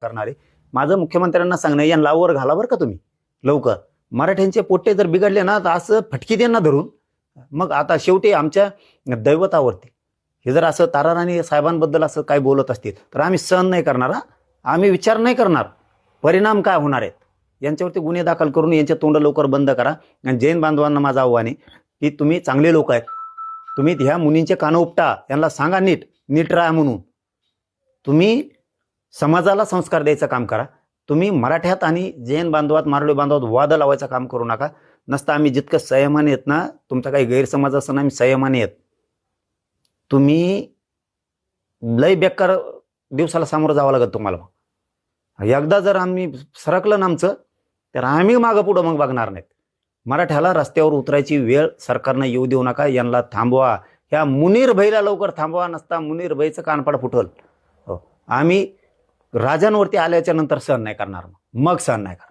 करणारे. माझं मुख्यमंत्र्यांना सांगणं, यांना वर घाला बरं का तुम्ही लवकर. मराठ्यांचे पोट्टे जर बिघडले ना तर असं फटकी त्यांना धरून मग आता शेवटी आमच्या दैवतावरती हे जर असं ताराराणी साहेबांबद्दल असं काय बोलत असतील तर आम्ही सहन नाही करणार. आम्ही विचार नाही करणार परिणाम काय होणार आहेत. यांच्यावरती गुन्हे दाखल करून यांचे तोंड लवकर बंद करा. आणि जैन बांधवांना माझं आव्हान आहे की तुम्ही चांगले लोक आहेत, तुम्ही ह्या मुनींचे कानं उपटा, यांना सांगा नीट नीट राहा म्हणून. तुम्ही समाजाला संस्कार द्यायचं काम करा. तुम्ही मराठ्यात आणि जैन बांधवात मारवाडी बांधवात वाद लावायचं काम करू नका. नसता आम्ही जितकं संयमाने येत ना, तुमचा काही गैरसमज असताना आम्ही संयमाने येत. तुम्ही लय बेकार दिवसाला सामोरं जावं लागत तुम्हाला. एकदा जर आम्ही सरकलं ना आमचं तर आम्ही मागं पुढं मग बघणार नाहीत. मराठ्याला रस्त्यावर उतरायची वेळ सरकारनं येऊ देऊ नका. यांना थांबवा. ह्या मुनीर भाईला लवकर थांबवा, नसता मुनीर भाईचं कानपाड फुटल. आम्ही राजांवरती आल्याच्या नंतर सहन नाही करणार, मग सहन नाही करणार.